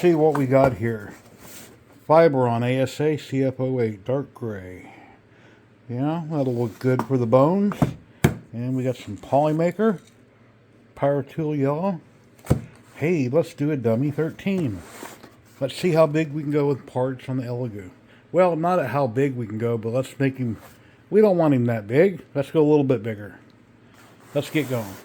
see what we got here. Fiberon ASA CF08 dark gray. Yeah, that'll look good for the bones. And we got some polymaker, power tool yellow. Hey, let's do a dummy 13. Let's see how big we can go with parts on the Elegoo. Well, not at how big we can go, but let's make him, we don't want him that big. Let's go a little bit bigger. Let's get going.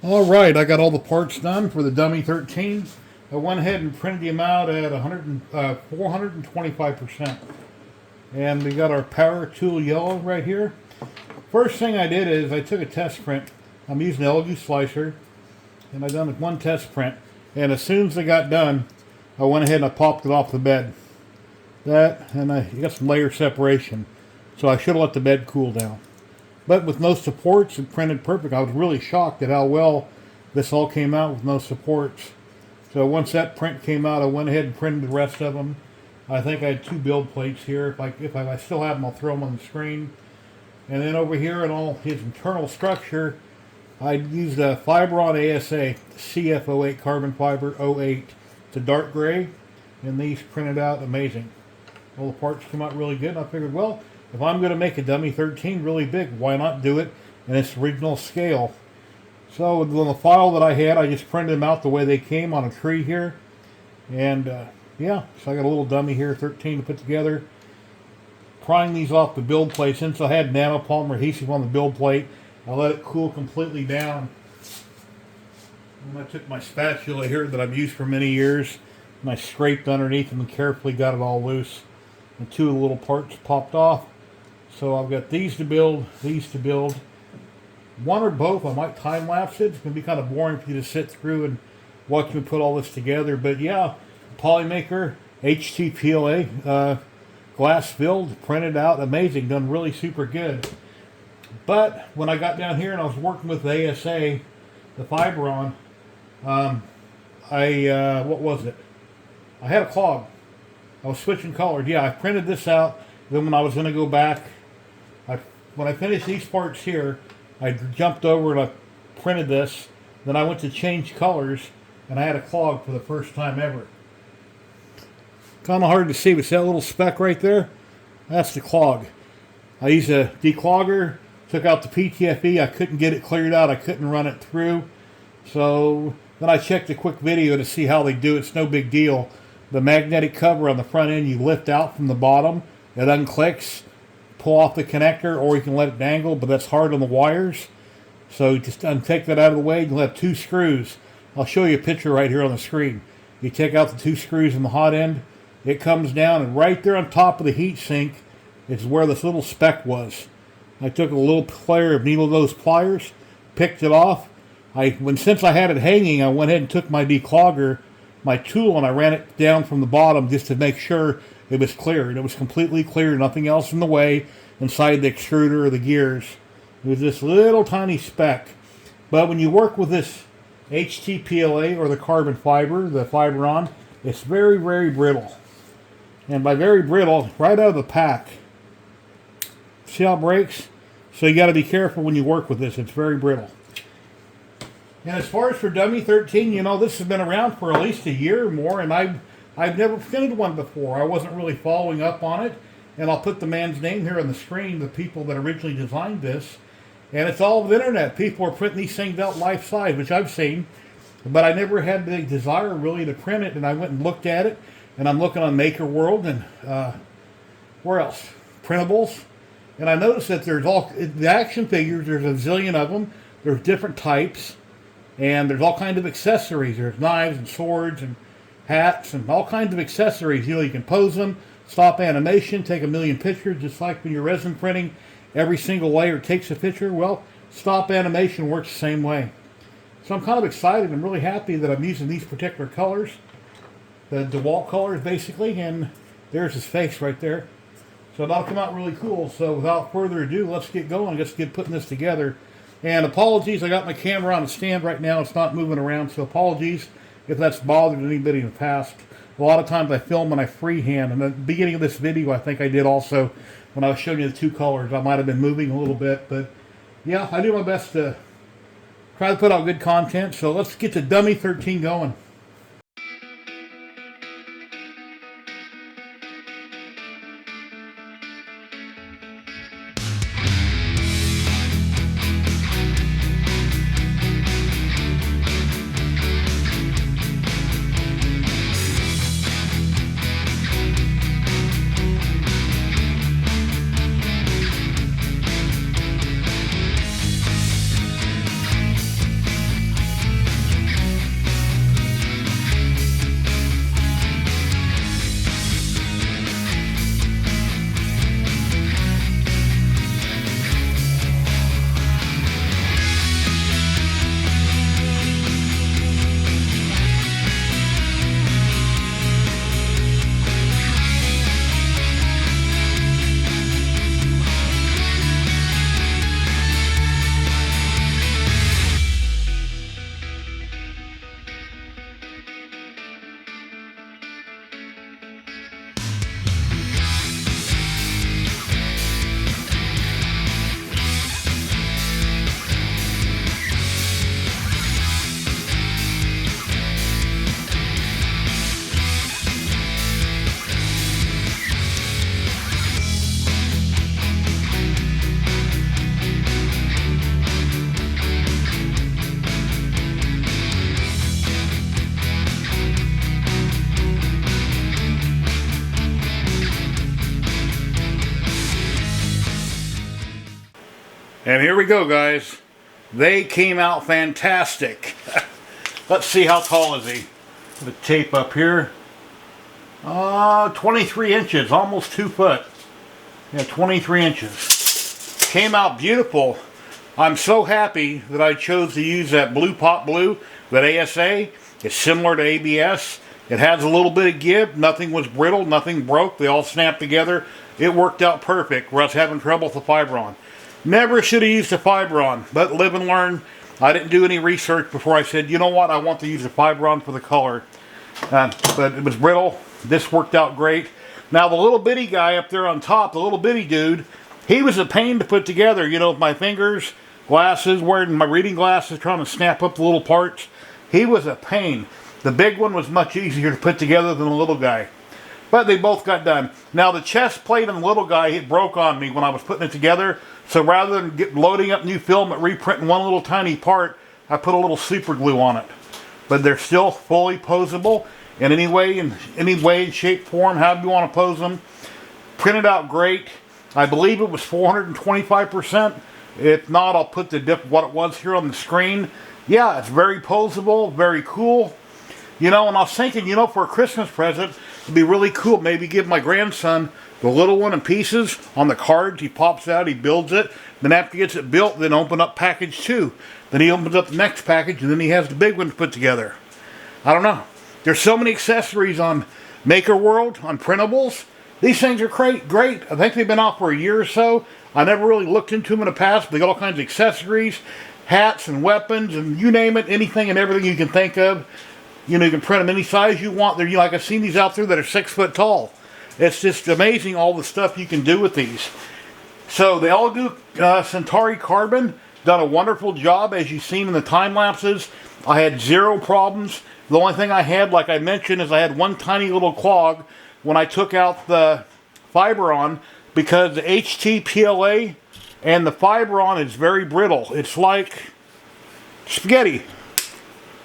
Alright, I got all the parts done for the dummy 13. I went ahead and printed them out at 425%. And we got our power tool yellow right here. First thing I did is I took a test print. I'm using an Elegoo slicer. And I done one test print. And as soon as I got done, I went ahead and I popped it off the bed. That, and you got some layer separation. So I should have let the bed cool down. But with no supports, it printed perfect. I was really shocked at how well this all came out with no supports. So once that print came out, I went ahead and printed the rest of them. I think I had 2 build plates here. If I still have them, I'll throw them on the screen. And then over here in all his internal structure, I used a Fiberon ASA CF08 carbon fiber 08. It's a dark gray, and these printed out amazing. All the parts come out really good, and I figured, well, if I'm going to make a dummy 13 really big, why not do it in its original scale? So on the file that I had, I just printed them out the way they came on a tree here. And yeah, so I got a little dummy here, 13 to put together. Prying these off the build plate, since I had nanopolymer adhesive on the build plate, I let it cool completely down. And I took my spatula here that I've used for many years, and I scraped underneath them and carefully got it all loose. And 2 of the little parts popped off. So I've got these to build, these to build. One or both, I might time lapse it. It's going to be kind of boring for you to sit through and watch me put all this together. But yeah, polymaker, HTPLA, glass filled, printed out, amazing, done really super good. But when I got down here and I was working with the ASA, the Fiberon, what was it? I had a clog. I was switching colors. Yeah, I printed this out. Then when I was going to go back, when I finished these parts here, I jumped over and I printed this. Then I went to change colors, and I had a clog for the first time ever. Kind of hard to see, but see that little speck right there? That's the clog. I used a declogger, took out the PTFE. I couldn't get it cleared out. I couldn't run it through. So then I checked a quick video to see how they do it. It's no big deal. The magnetic cover on the front end, you lift out from the bottom. It unclicks, pull off the connector, or you can let it dangle, but that's hard on the wires. So just take that out of the way. You'll have 2 screws. I'll show you a picture right here on the screen. You take out the 2 screws in the hot end. It comes down, and right there on top of the heat sink is where this little speck was. I took a little pair of needle nose pliers, picked it off. Since I had it hanging, I went ahead and took my declogger, my tool, and I ran it down from the bottom just to make sure it was clear. And it was completely clear, nothing else in the way inside the extruder or the gears. It was this little tiny speck. But when you work with this HTPLA or the carbon fiber, the Fiberon, it's very, very brittle. And by very brittle, right out of the pack. See how it breaks? So you got to be careful when you work with this. It's very brittle. And as far as for dummy 13, you know, this has been around for at least a year or more, and I've never printed one before. I wasn't really following up on it. And I'll put the man's name here on the screen, the people that originally designed this. And it's all over the internet. People are printing these things out life size, which I've seen. But I never had the desire really to print it, and I went and looked at it. And I'm looking on Maker World and where else? Printables. And I noticed that there's the action figures, there's a zillion of them. There's different types. And there's all kinds of accessories. There's knives and swords and hats and all kinds of accessories. You know, you can pose them, stop animation, take a million pictures, just like when you're resin printing. Every single layer takes a picture. Well, stop animation works the same way. So I'm kind of excited. I'm really happy that I'm using these particular colors. The DeWalt colors, basically. And there's his face right there. So that'll come out really cool. So without further ado, let's get going. Let's get putting this together. And apologies, I got my camera on a stand right now. It's not moving around, so apologies if that's bothered anybody in the past. A lot of times I film and I freehand. And at the beginning of this video, I think I did also, when I was showing you the two colors, I might have been moving a little bit. But yeah, I do my best to try to put out good content. So let's get the Dummy 13 going. And here we go, guys. They came out fantastic. Let's see, how tall is he? The tape up here. 23 inches, almost 2 foot. Yeah, 23 inches. Came out beautiful. I'm so happy that I chose to use that Blue Pop Blue, that ASA. It's similar to ABS. It has a little bit of give. Nothing was brittle, nothing broke. They all snapped together. It worked out perfect where I was having trouble with the Fibron. Never should have used a Fibron, but live and learn. I didn't do any research before I said, you know what, I want to use a Fibron for the color. But it was brittle. This worked out great. Now the little bitty guy up there on top, the little bitty dude, he was a pain to put together. You know, with my fingers, glasses, wearing my reading glasses, trying to snap up the little parts. He was a pain. The big one was much easier to put together than the little guy. But they both got done. Now the chest plate on the little guy, it broke on me when I was putting it together. So rather than loading up new filament, reprinting one little tiny part, I put a little super glue on it. But they're still fully posable in any way, shape, form, however you want to pose them. Printed out great. I believe it was 425%. If not, I'll put what it was here on the screen. Yeah, it's very posable, very cool. You know, and I was thinking, you know, for a Christmas present, it'd be really cool. Maybe give my grandson the little one in pieces on the cards. He pops out, he builds it. Then after he gets it built, then open up package 2. Then he opens up the next package, and then he has the big one to put together. I don't know. There's so many accessories on Maker World, on printables. These things are great. I think they've been out for a year or so. I never really looked into them in the past, but they got all kinds of accessories, hats and weapons, and you name it, anything and everything you can think of. You know, you can print them any size you want. They're, like, I've seen these out there that are 6 foot tall. It's just amazing all the stuff you can do with these. So the Elegoo Centauri Carbon done a wonderful job, as you've seen in the time lapses. I had 0 problems. The only thing I had, like I mentioned, is I had one tiny little clog when I took out the Fibron, because the HTPLA and the Fibron is very brittle. It's like spaghetti.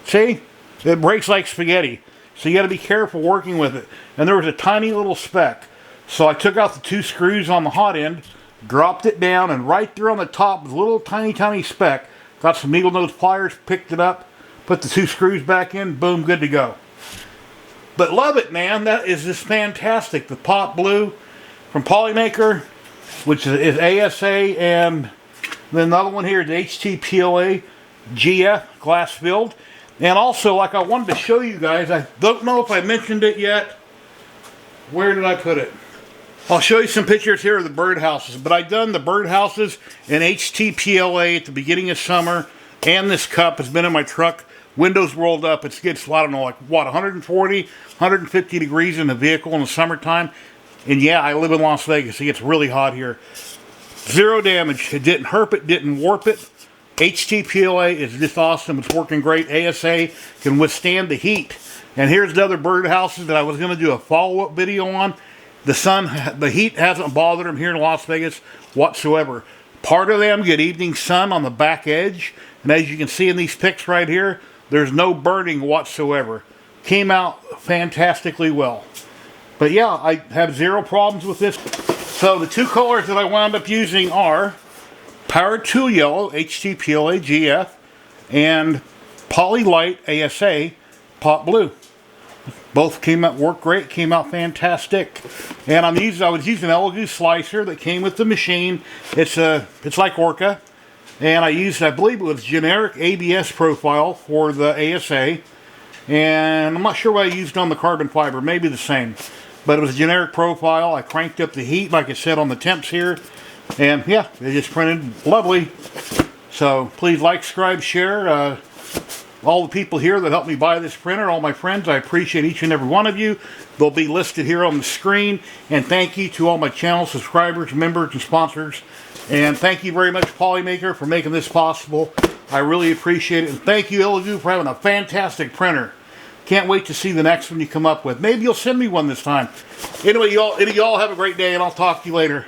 See? It breaks like spaghetti. So you got to be careful working with it. And there was a tiny little speck. So I took out the 2 screws on the hot end dropped it down, and right there on the top was a little tiny speck. Got some needle nose pliers, picked it up, put the 2 screws back in, boom, good to go. But love it, man. That is just fantastic. The pot blue from Polymaker, which is ASA, and then another one here is HTPLA GF glass filled. And also, like I wanted to show you guys, I don't know if I mentioned it yet. Where did I put it? I'll show you some pictures here of the birdhouses. But I've done the birdhouses in HTPLA at the beginning of summer. And this cup has been in my truck. Windows rolled up. It gets, I don't know, like what, 140, 150 degrees in the vehicle in the summertime. And yeah, I live in Las Vegas. It gets really hot here. Zero damage. It didn't herp it, didn't warp it. HTPLA is just awesome. It's working great. ASA can withstand the heat. And here's the other birdhouses that I was going to do a follow-up video on. The heat hasn't bothered them here in Las Vegas whatsoever. Part of them get evening sun on the back edge. And as you can see in these pics right here, there's no burning whatsoever. Came out fantastically well. But yeah, I have zero problems with this. So the 2 colors that I wound up using are Power Tool Yellow, HTPLA GF, and Poly Light ASA, Pot Blue. Both worked great, came out fantastic. And I was using an Elegoo slicer that came with the machine. It's like Orca. And I believe it was generic ABS profile for the ASA. And I'm not sure what I used on the carbon fiber, maybe the same. But it was a generic profile. I cranked up the heat, like I said, on the temps here. And yeah, it just printed lovely. So please like, subscribe, share. All the people here that helped me buy this printer, all my friends, I appreciate each and every one of you. They'll be listed here on the screen. And thank you to all my channel subscribers, members, and sponsors. And thank you very much, Polymaker, for making this possible. I really appreciate it. And thank you, Elegoo, for having a fantastic printer. Can't wait to see the next one you come up with. Maybe you'll send me one this time. Anyway, y'all have a great day, and I'll talk to you later.